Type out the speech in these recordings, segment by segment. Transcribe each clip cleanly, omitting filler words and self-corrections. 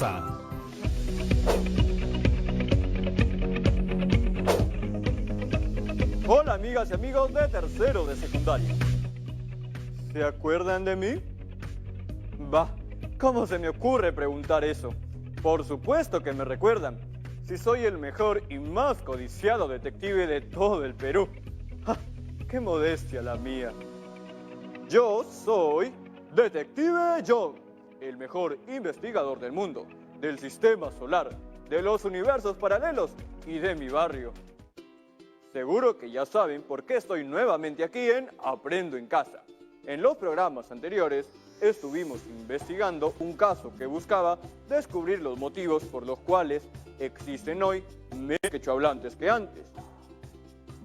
casa. Hola amigas y amigos de tercero de secundaria. ¿Se acuerdan de mí? Bah, ¿cómo se me ocurre preguntar eso? Por supuesto que me recuerdan. Si soy el mejor y más codiciado detective de todo el Perú. ¡Ja! ¡Qué modestia la mía! Yo soy Detective John, el mejor investigador del mundo, del sistema solar, de los universos paralelos y de mi barrio. Seguro que ya saben por qué estoy nuevamente aquí en Aprendo en Casa. En los programas anteriores estuvimos investigando un caso que buscaba descubrir los motivos por los cuales existen hoy menos quechohablantes que antes.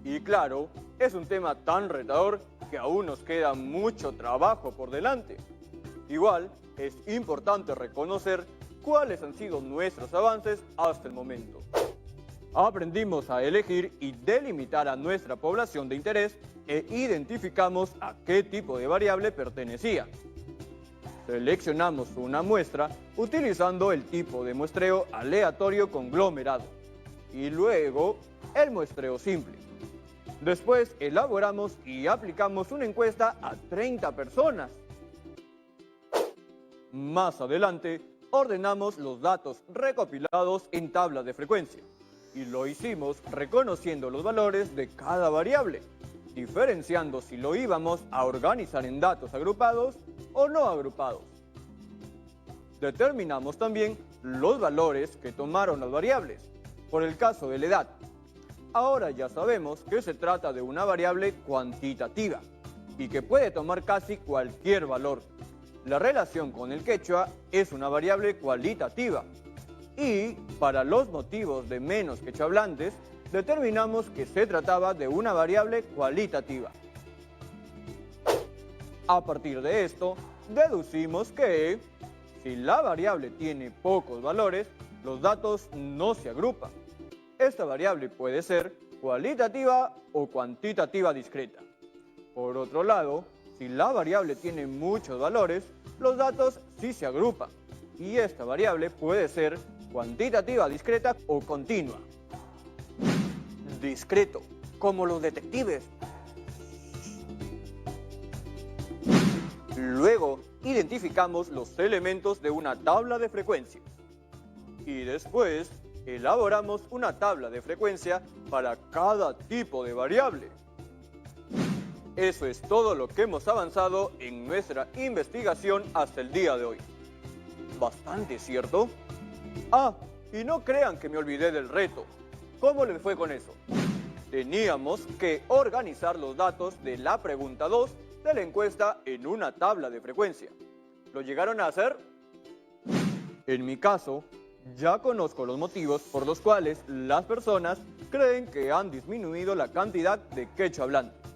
Y claro, es un tema tan retador que aún nos queda mucho trabajo por delante. Igual, es importante reconocer cuáles han sido nuestros avances hasta el momento. Aprendimos a elegir y delimitar a nuestra población de interés e identificamos a qué tipo de variable pertenecía. Seleccionamos una muestra utilizando el tipo de muestreo aleatorio conglomerado y luego el muestreo simple. Después elaboramos y aplicamos una encuesta a 30 personas. Más adelante, ordenamos los datos recopilados en tabla de frecuencia. Y lo hicimos reconociendo los valores de cada variable, diferenciando si lo íbamos a organizar en datos agrupados o no agrupados. Determinamos también los valores que tomaron las variables. Por el caso de la edad, ahora ya sabemos que se trata de una variable cuantitativa y que puede tomar casi cualquier valor. La relación con el quechua es una variable cualitativa. Y, para los motivos de menos quechohablantes, determinamos que se trataba de una variable cualitativa. A partir de esto, deducimos que, si la variable tiene pocos valores, los datos no se agrupan. Esta variable puede ser cualitativa o cuantitativa discreta. Por otro lado, si la variable tiene muchos valores, los datos sí se agrupan. Y esta variable puede ser cuantitativa discreta o continua. Discreto, como los detectives. Luego, identificamos los elementos de una tabla de frecuencia. Y después, elaboramos una tabla de frecuencia para cada tipo de variable. Eso es todo lo que hemos avanzado en nuestra investigación hasta el día de hoy. Bastante, ¿cierto? Ah, y no crean que me olvidé del reto. ¿Cómo les fue con eso? Teníamos que organizar los datos de la pregunta 2 de la encuesta en una tabla de frecuencia. ¿Lo llegaron a hacer? En mi caso, ya conozco los motivos por los cuales las personas creen que han disminuido la cantidad de quechohablantes.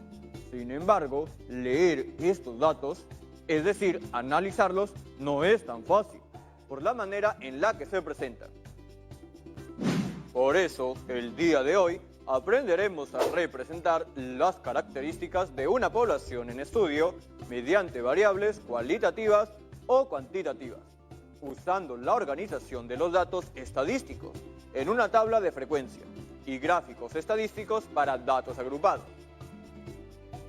Sin embargo, leer estos datos, es decir, analizarlos, no es tan fácil, por la manera en la que se presentan. Por eso, el día de hoy, aprenderemos a representar las características de una población en estudio mediante variables cualitativas o cuantitativas, usando la organización de los datos estadísticos en una tabla de frecuencia y gráficos estadísticos para datos agrupados.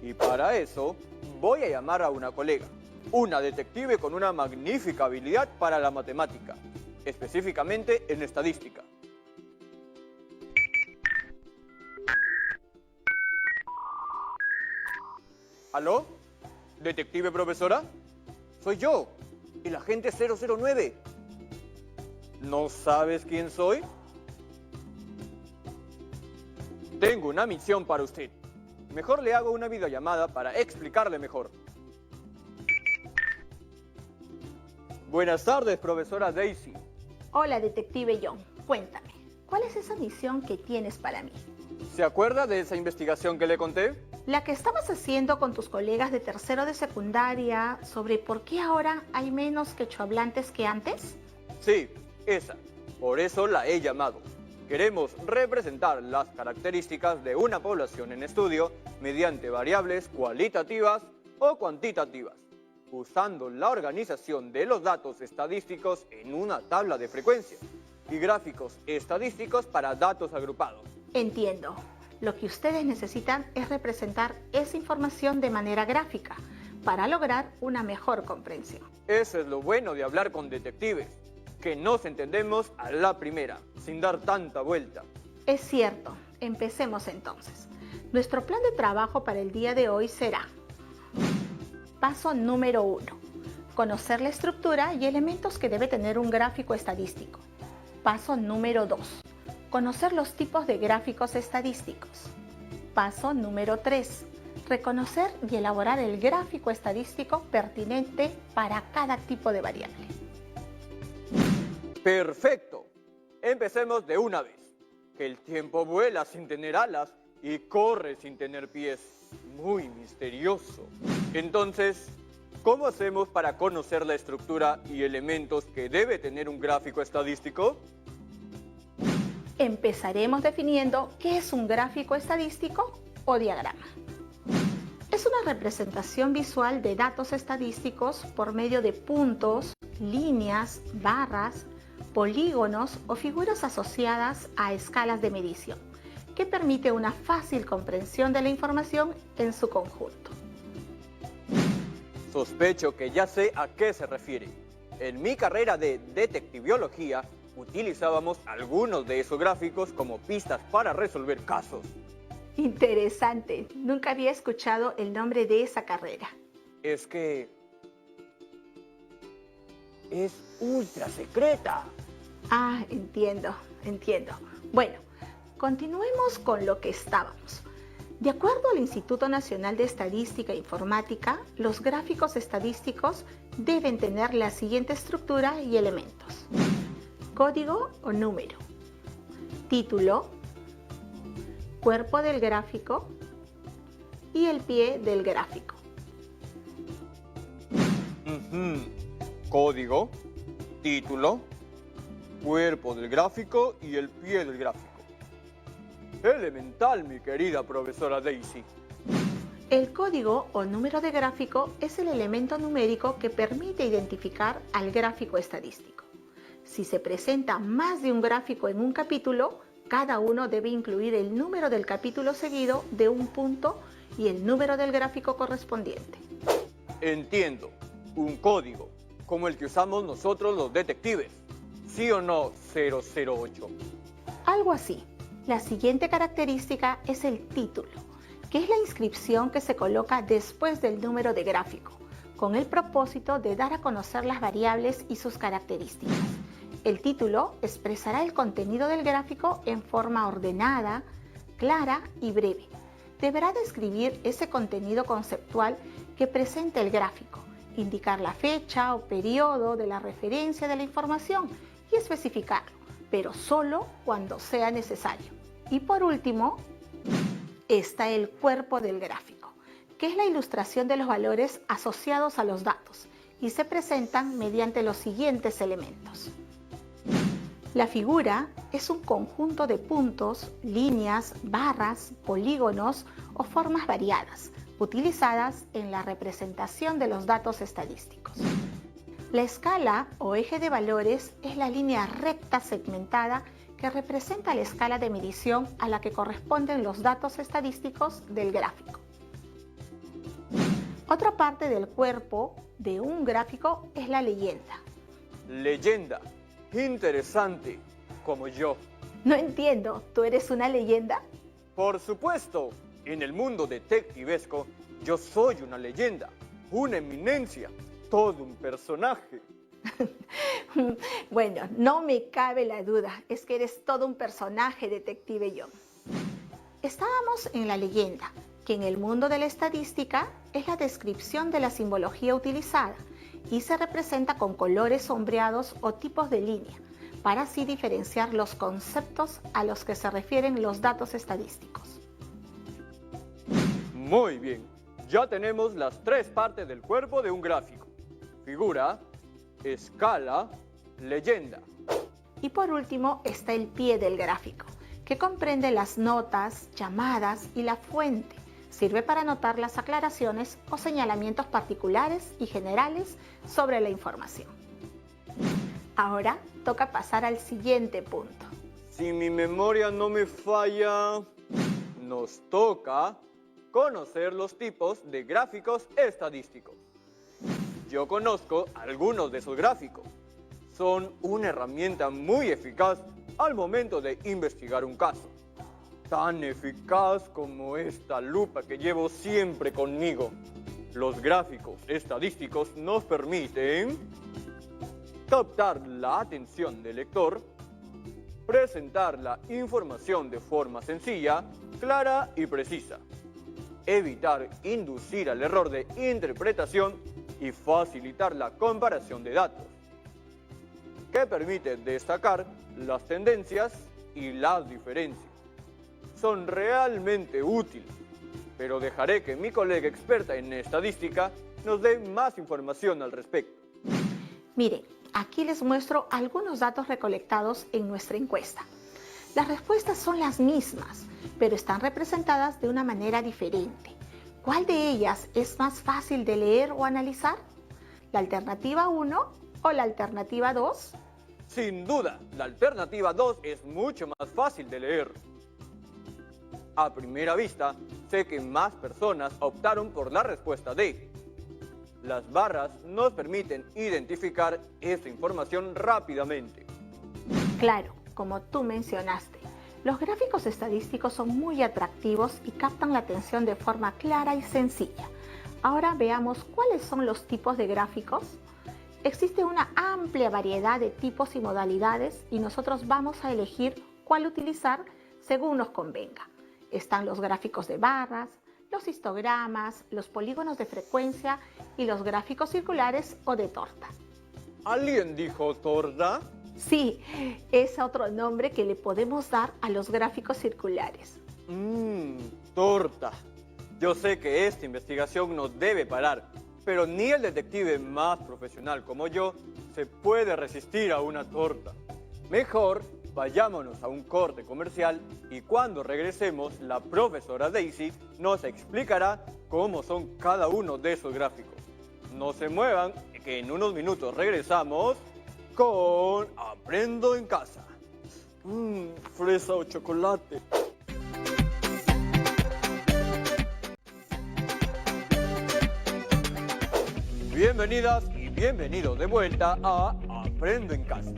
Y para eso, voy a llamar a una colega, una detective con una magnífica habilidad para la matemática, específicamente en estadística. ¿Aló? ¿Detective profesora? Soy yo, el agente 009. ¿No sabes quién soy? Tengo una misión para usted. Mejor le hago una videollamada para explicarle mejor. Buenas tardes, profesora Daisy. Hola, detective John. Cuéntame, ¿cuál es esa misión que tienes para mí? ¿Se acuerda de esa investigación que le conté? La que estabas haciendo con tus colegas de tercero de secundaria sobre por qué ahora hay menos quechohablantes que antes. Sí, esa. Por eso la he llamado. Queremos representar las características de una población en estudio mediante variables cualitativas o cuantitativas, usando la organización de los datos estadísticos en una tabla de frecuencia y gráficos estadísticos para datos agrupados. Entiendo. Lo que ustedes necesitan es representar esa información de manera gráfica para lograr una mejor comprensión. Eso es lo bueno de hablar con detectives, que nos entendemos a la primera, sin dar tanta vuelta. Es cierto. Empecemos entonces. Nuestro plan de trabajo para el día de hoy será: paso número 1. Conocer la estructura y elementos que debe tener un gráfico estadístico. Paso número 2. Conocer los tipos de gráficos estadísticos. Paso número 3. Reconocer y elaborar el gráfico estadístico pertinente para cada tipo de variable. ¡Perfecto! Empecemos de una vez. Que el tiempo vuela sin tener alas y corre sin tener pies. Muy misterioso. Entonces, ¿cómo hacemos para conocer la estructura y elementos que debe tener un gráfico estadístico? Empezaremos definiendo qué es un gráfico estadístico o diagrama. Es una representación visual de datos estadísticos por medio de puntos, líneas, barras, polígonos o figuras asociadas a escalas de medición, que permite una fácil comprensión de la información en su conjunto. Sospecho que ya sé a qué se refiere. En mi carrera de detectiviología, utilizábamos algunos de esos gráficos como pistas para resolver casos. Interesante. Nunca había escuchado el nombre de esa carrera. Es que es ultra secreta. Ah, entiendo. Bueno, continuemos con lo que estábamos. De acuerdo al Instituto Nacional de Estadística e Informática, los gráficos estadísticos deben tener la siguiente estructura y elementos: código o número, título, cuerpo del gráfico y el pie del gráfico. Código, título, cuerpo del gráfico y el pie del gráfico. Elemental, mi querida profesora Daisy. El código o número de gráfico es el elemento numérico que permite identificar al gráfico estadístico. Si se presenta más de un gráfico en un capítulo, cada uno debe incluir el número del capítulo seguido de un punto y el número del gráfico correspondiente. Entiendo. Un código, como el que usamos nosotros los detectives. ¿Sí o no, 008? Algo así. La siguiente característica es el título, que es la inscripción que se coloca después del número de gráfico, con el propósito de dar a conocer las variables y sus características. El título expresará el contenido del gráfico en forma ordenada, clara y breve. Deberá describir ese contenido conceptual que presenta el gráfico, indicar la fecha o periodo de la referencia de la información y especificarlo, pero solo cuando sea necesario. Y por último, está el cuerpo del gráfico, que es la ilustración de los valores asociados a los datos y se presentan mediante los siguientes elementos. La figura es un conjunto de puntos, líneas, barras, polígonos o formas variadas, utilizadas en la representación de los datos estadísticos. La escala o eje de valores es la línea recta segmentada que representa la escala de medición a la que corresponden los datos estadísticos del gráfico. Otra parte del cuerpo de un gráfico es la leyenda. Leyenda. Interesante. Como yo. No entiendo, ¿tú eres una leyenda? Por supuesto. En el mundo detectivesco, yo soy una leyenda, una eminencia, todo un personaje. Bueno, no me cabe la duda, es que eres todo un personaje, detective John. Estábamos en la leyenda, que en el mundo de la estadística es la descripción de la simbología utilizada y se representa con colores sombreados o tipos de línea, para así diferenciar los conceptos a los que se refieren los datos estadísticos. Muy bien, ya tenemos las tres partes del cuerpo de un gráfico: figura, escala, leyenda. Y por último está el pie del gráfico, que comprende las notas, llamadas y la fuente, Sirve para anotar las aclaraciones o señalamientos particulares y generales sobre la información. Ahora toca pasar al siguiente punto. Si mi memoria no me falla, nos toca conocer los tipos de gráficos estadísticos. Yo conozco algunos de esos gráficos. Son una herramienta muy eficaz al momento de investigar un caso. Tan eficaz como esta lupa que llevo siempre conmigo. Los gráficos estadísticos nos permiten captar la atención del lector, presentar la información de forma sencilla, clara y precisa, evitar inducir al error de interpretación y facilitar la comparación de datos, que permite destacar las tendencias y las diferencias. Son realmente útiles, pero dejaré que mi colega experta en estadística nos dé más información al respecto. Miren, aquí les muestro algunos datos recolectados en nuestra encuesta. Las respuestas son las mismas, pero están representadas de una manera diferente. ¿Cuál de ellas es más fácil de leer o analizar? ¿La alternativa 1 o la alternativa 2? Sin duda, la alternativa 2 es mucho más fácil de leer. A primera vista, sé que más personas optaron por la respuesta D. Las barras nos permiten identificar esta información rápidamente. Claro, como tú mencionaste, los gráficos estadísticos son muy atractivos y captan la atención de forma clara y sencilla. Ahora veamos cuáles son los tipos de gráficos. Existe una amplia variedad de tipos y modalidades y nosotros vamos a elegir cuál utilizar según nos convenga. Están los gráficos de barras, los histogramas, los polígonos de frecuencia y los gráficos circulares o de torta. ¿Alguien dijo torta? Sí, es otro nombre que le podemos dar a los gráficos circulares. Torta. Yo sé que esta investigación no debe parar, pero ni el detective más profesional como yo se puede resistir a una torta. Mejor vayámonos a un corte comercial y cuando regresemos, la profesora Daisy nos explicará cómo son cada uno de esos gráficos. No se muevan, que en unos minutos regresamos con Aprendo en Casa. Fresa o chocolate. Bienvenidas y bienvenidos de vuelta a Aprendo en Casa.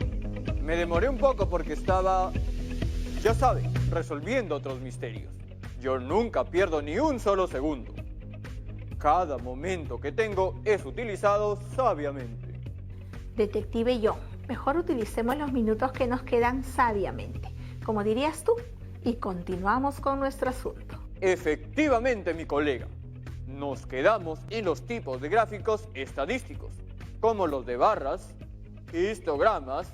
Me demoré un poco porque estaba, ya saben, resolviendo otros misterios. Yo nunca pierdo ni un solo segundo. Cada momento que tengo es utilizado sabiamente. Detective John, mejor utilicemos los minutos que nos quedan sabiamente, como dirías tú, y continuamos con nuestro asunto. Efectivamente, mi colega. Nos quedamos en los tipos de gráficos estadísticos, como los de barras, histogramas,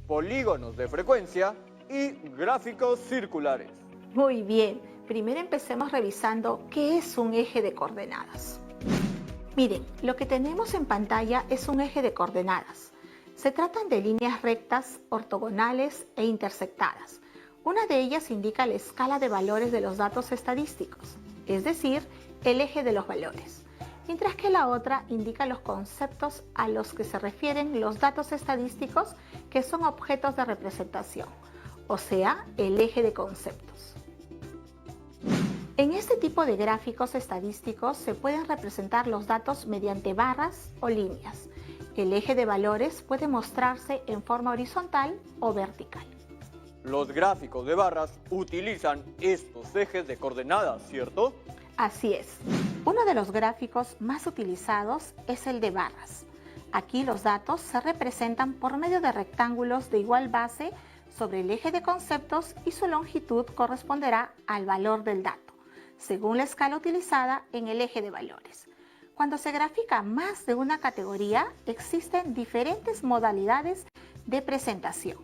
polígonos de frecuencia y gráficos circulares. Muy bien, primero empecemos revisando qué es un eje de coordenadas. Miren, lo que tenemos en pantalla es un eje de coordenadas. Se tratan de líneas rectas, ortogonales e intersectadas. Una de ellas indica la escala de valores de los datos estadísticos, es decir, el eje de los valores, mientras que la otra indica los conceptos a los que se refieren los datos estadísticos que son objetos de representación, o sea, el eje de conceptos. En este tipo de gráficos estadísticos se pueden representar los datos mediante barras o líneas. El eje de valores puede mostrarse en forma horizontal o vertical. Los gráficos de barras utilizan estos ejes de coordenadas, ¿cierto? Así es. Uno de los gráficos más utilizados es el de barras. Aquí los datos se representan por medio de rectángulos de igual base sobre el eje de conceptos y su longitud corresponderá al valor del dato, según la escala utilizada en el eje de valores. Cuando se grafica más de una categoría, existen diferentes modalidades de presentación.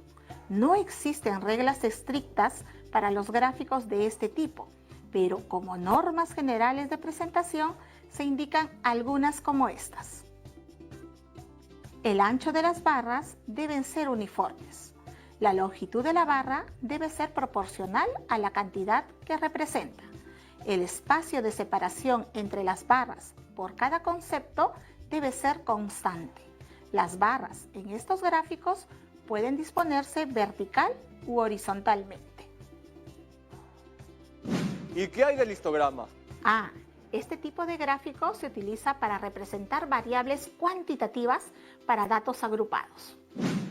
No existen reglas estrictas para los gráficos de este tipo, pero como normas generales de presentación se indican algunas como estas. El ancho de las barras deben ser uniformes. La longitud de la barra debe ser proporcional a la cantidad que representa. El espacio de separación entre las barras por cada concepto debe ser constante. Las barras en estos gráficos pueden disponerse vertical u horizontalmente. ¿Y qué hay del histograma? Este tipo de gráfico se utiliza para representar variables cuantitativas para datos agrupados.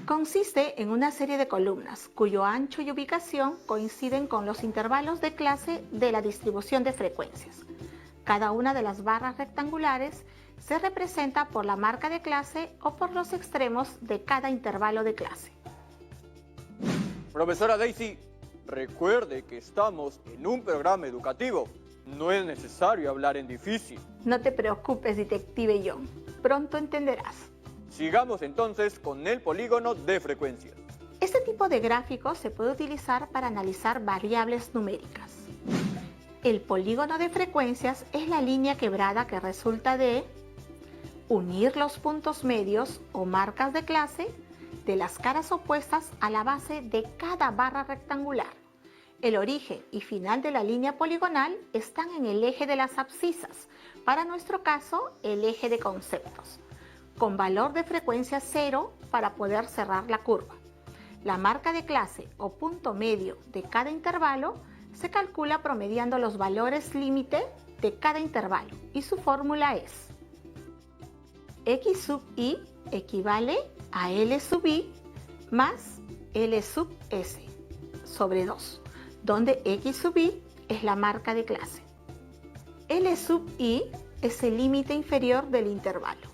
Consiste en una serie de columnas cuyo ancho y ubicación coinciden con los intervalos de clase de la distribución de frecuencias. Cada una de las barras rectangulares se representa por la marca de clase o por los extremos de cada intervalo de clase. Profesora Daisy, recuerde que estamos en un programa educativo. No es necesario hablar en difícil. No te preocupes, detective John. Pronto entenderás. Sigamos entonces con el polígono de frecuencias. Este tipo de gráfico se puede utilizar para analizar variables numéricas. El polígono de frecuencias es la línea quebrada que resulta de unir los puntos medios o marcas de clase de las caras opuestas a la base de cada barra rectangular. El origen y final de la línea poligonal están en el eje de las abscisas, para nuestro caso el eje de conceptos, con valor de frecuencia 0 para poder cerrar la curva. La marca de clase o punto medio de cada intervalo se calcula promediando los valores límite de cada intervalo y su fórmula es x sub i equivale a L sub i más L sub s sobre 2, donde x sub i es la marca de clase. L sub i es el límite inferior del intervalo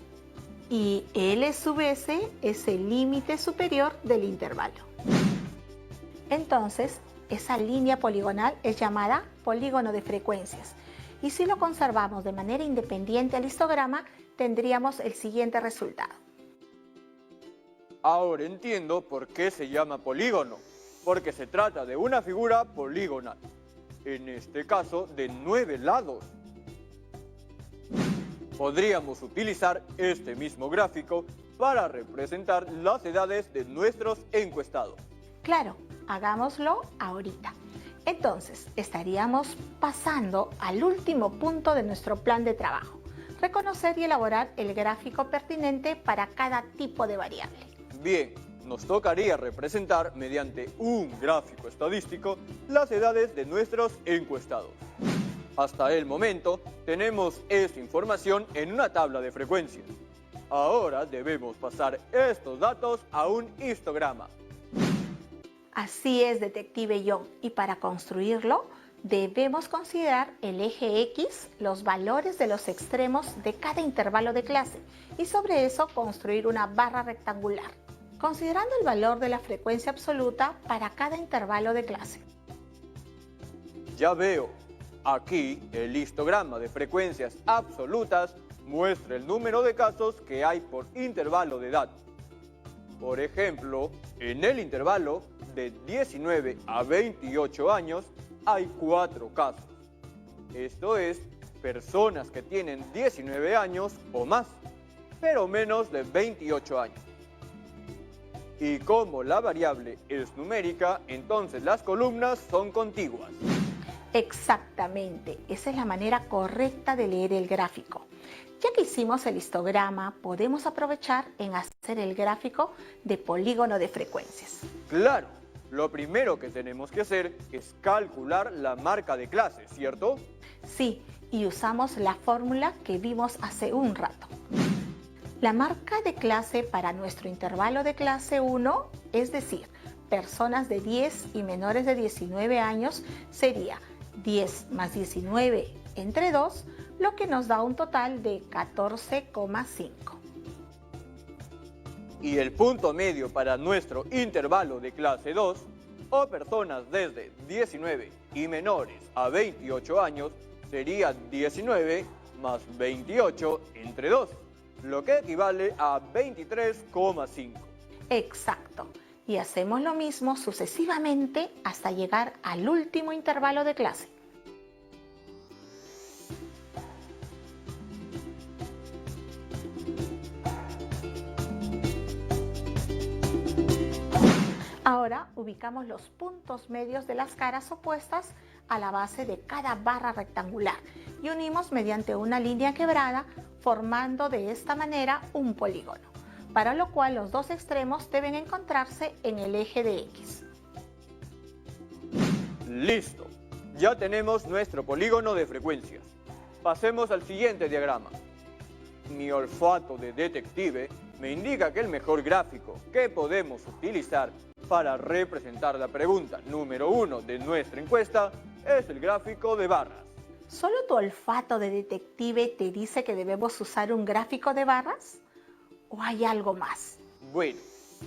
y L sub s es el límite superior del intervalo. Entonces, esa línea poligonal es llamada polígono de frecuencias y si lo conservamos de manera independiente al histograma, tendríamos el siguiente resultado. Ahora entiendo por qué se llama polígono, porque se trata de una figura poligonal, en este caso de 9 lados. Podríamos utilizar este mismo gráfico para representar las edades de nuestros encuestados. Claro, hagámoslo ahorita. Entonces, estaríamos pasando al último punto de nuestro plan de trabajo: reconocer y elaborar el gráfico pertinente para cada tipo de variable. Bien, nos tocaría representar mediante un gráfico estadístico las edades de nuestros encuestados. Hasta el momento tenemos esta información en una tabla de frecuencias. Ahora debemos pasar estos datos a un histograma. Así es, detective John, y para construirlo debemos considerar el eje X, los valores de los extremos de cada intervalo de clase y sobre eso construir una barra rectangular, considerando el valor de la frecuencia absoluta para cada intervalo de clase. Ya veo, aquí el histograma de frecuencias absolutas muestra el número de casos que hay por intervalo de edad. Por ejemplo, en el intervalo de 19 a 28 años hay 4 casos. Esto es, personas que tienen 19 años o más, pero menos de 28 años. Y como la variable es numérica, entonces las columnas son contiguas. Exactamente, esa es la manera correcta de leer el gráfico. Ya que hicimos el histograma, podemos aprovechar en hacer el gráfico de polígono de frecuencias. Claro, lo primero que tenemos que hacer es calcular la marca de clase, ¿cierto? Sí, y usamos la fórmula que vimos hace un rato. La marca de clase para nuestro intervalo de clase 1, es decir, personas de 10 y menores de 19 años, sería 10 más 19 entre 2, lo que nos da un total de 14,5. Y el punto medio para nuestro intervalo de clase 2, o personas desde 19 y menores a 28 años, sería 19 más 28 entre 2, lo que equivale a 23,5. Exacto. Y hacemos lo mismo sucesivamente hasta llegar al último intervalo de clase. Ahora ubicamos los puntos medios de las caras opuestas a la base de cada barra rectangular y unimos mediante una línea quebrada, formando de esta manera un polígono, para lo cual los dos extremos deben encontrarse en el eje de X. ¡Listo! Ya tenemos nuestro polígono de frecuencias. Pasemos al siguiente diagrama. Mi olfato de detective me indica que el mejor gráfico que podemos utilizar para representar la pregunta número 1 de nuestra encuesta es el gráfico de barras. ¿Solo tu olfato de detective te dice que debemos usar un gráfico de barras? ¿O hay algo más? Bueno,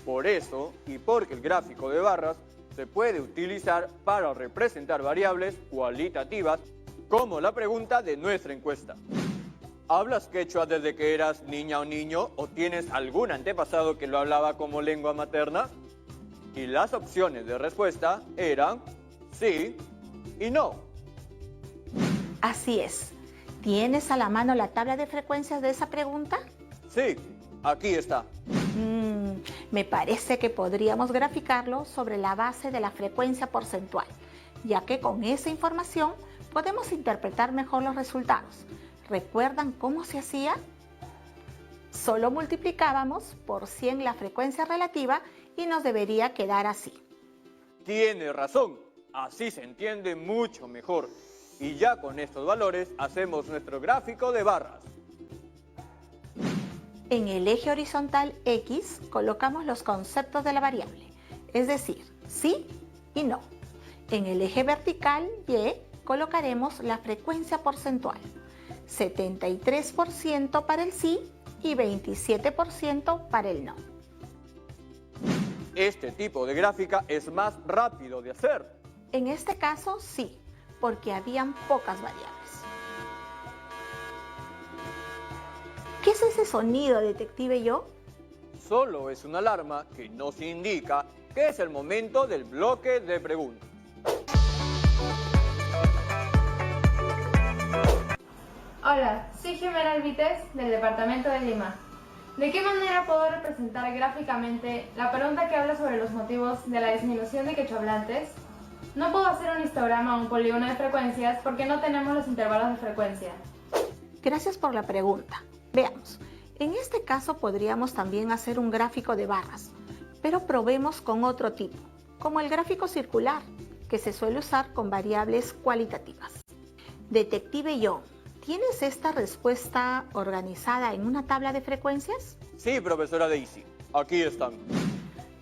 por eso y porque el gráfico de barras se puede utilizar para representar variables cualitativas como la pregunta de nuestra encuesta. ¿Hablas quechua desde que eras niña o niño o tienes algún antepasado que lo hablaba como lengua materna? Y las opciones de respuesta eran sí y no. Así es. ¿Tienes a la mano la tabla de frecuencias de esa pregunta? Sí, aquí está. Me parece que podríamos graficarlo sobre la base de la frecuencia porcentual, ya que con esa información podemos interpretar mejor los resultados. ¿Recuerdan cómo se hacía? Solo multiplicábamos por 100 la frecuencia relativa y nos debería quedar así. Tiene razón, así se entiende mucho mejor. Y ya con estos valores hacemos nuestro gráfico de barras. En el eje horizontal X colocamos los conceptos de la variable, es decir, sí y no. En el eje vertical Y colocaremos la frecuencia porcentual, 73% para el sí y 27% para el no. Este tipo de gráfica es más rápido de hacer. En este caso sí, porque habían pocas variables. ¿Qué es ese sonido, detective yo? Solo es una alarma que nos indica que es el momento del bloque de preguntas. Hola, soy Jimena Alvites del Departamento de Lima. ¿De qué manera puedo representar gráficamente la pregunta que habla sobre los motivos de la disminución de quechohablantes? No puedo hacer un histograma o un polígono de frecuencias porque no tenemos los intervalos de frecuencia. Gracias por la pregunta. Veamos, en este caso podríamos también hacer un gráfico de barras, pero probemos con otro tipo, como el gráfico circular, que se suele usar con variables cualitativas. Detective yo, ¿tienes esta respuesta organizada en una tabla de frecuencias? Sí, profesora Daisy, aquí están.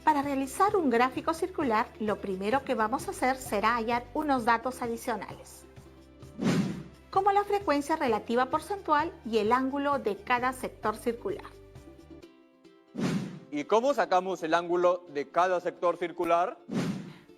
Para realizar un gráfico circular, lo primero que vamos a hacer será hallar unos datos adicionales, como la frecuencia relativa porcentual y el ángulo de cada sector circular. ¿Y cómo sacamos el ángulo de cada sector circular?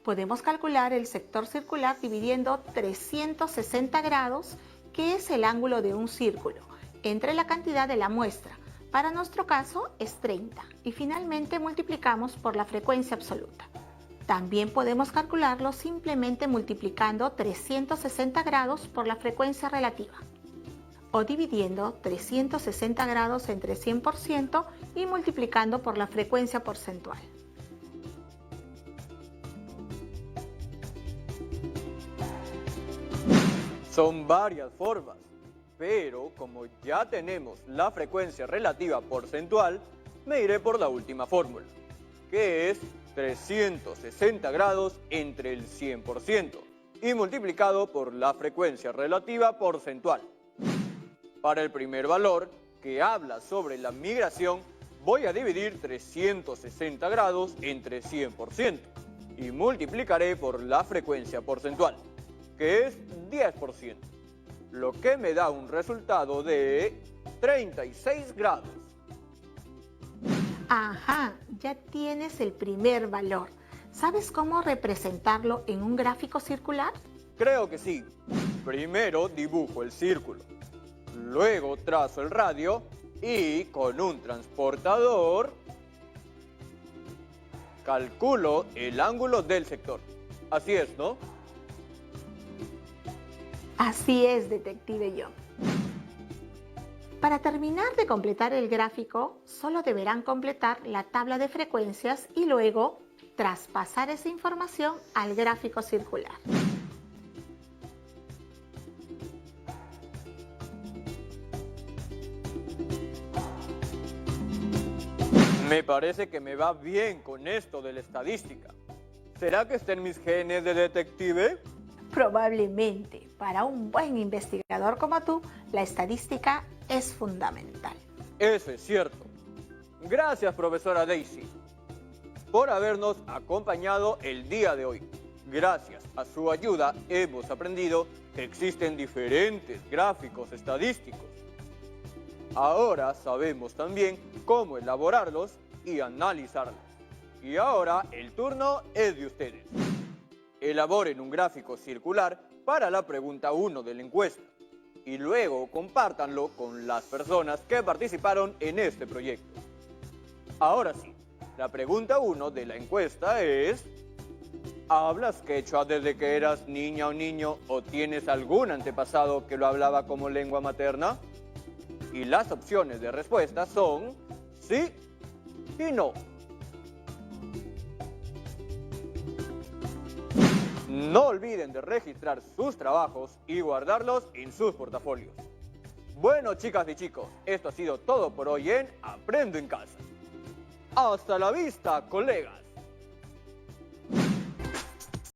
Podemos calcular el sector circular dividiendo 360 grados, que es el ángulo de un círculo, entre la cantidad de la muestra. Para nuestro caso es 30 y finalmente multiplicamos por la frecuencia absoluta. También podemos calcularlo simplemente multiplicando 360 grados por la frecuencia relativa o dividiendo 360 grados entre 100% y multiplicando por la frecuencia porcentual. Son varias formas, pero como ya tenemos la frecuencia relativa porcentual, me iré por la última fórmula, que es 360 grados entre el 100% y multiplicado por la frecuencia relativa porcentual. Para el primer valor, que habla sobre la migración, voy a dividir 360 grados entre 100% y multiplicaré por la frecuencia porcentual, que es 10%, lo que me da un resultado de 36 grados. Ajá, ya tienes el primer valor. ¿Sabes cómo representarlo en un gráfico circular? Creo que sí. Primero dibujo el círculo, luego trazo el radio y con un transportador calculo el ángulo del sector. Así es, ¿no? Así es, detective yo. Para terminar de completar el gráfico, solo deberán completar la tabla de frecuencias y luego traspasar esa información al gráfico circular. Me parece que me va bien con esto de la estadística. ¿Será que está en mis genes de detective? Probablemente, para un buen investigador como tú, la estadística es fundamental. Eso es cierto. Gracias, profesora Daisy, por habernos acompañado el día de hoy. Gracias a su ayuda hemos aprendido que existen diferentes gráficos estadísticos. Ahora sabemos también cómo elaborarlos y analizarlos. Y ahora el turno es de ustedes. Elaboren un gráfico circular para la pregunta 1 de la encuesta y luego compártanlo con las personas que participaron en este proyecto. Ahora sí, la pregunta 1 de la encuesta es: ¿hablas quechua desde que eras niña o niño o tienes algún antepasado que lo hablaba como lengua materna? Y las opciones de respuesta son sí y no. No olviden de registrar sus trabajos y guardarlos en sus portafolios. Bueno, chicas y chicos, esto ha sido todo por hoy en Aprendo en Casa. ¡Hasta la vista, colegas!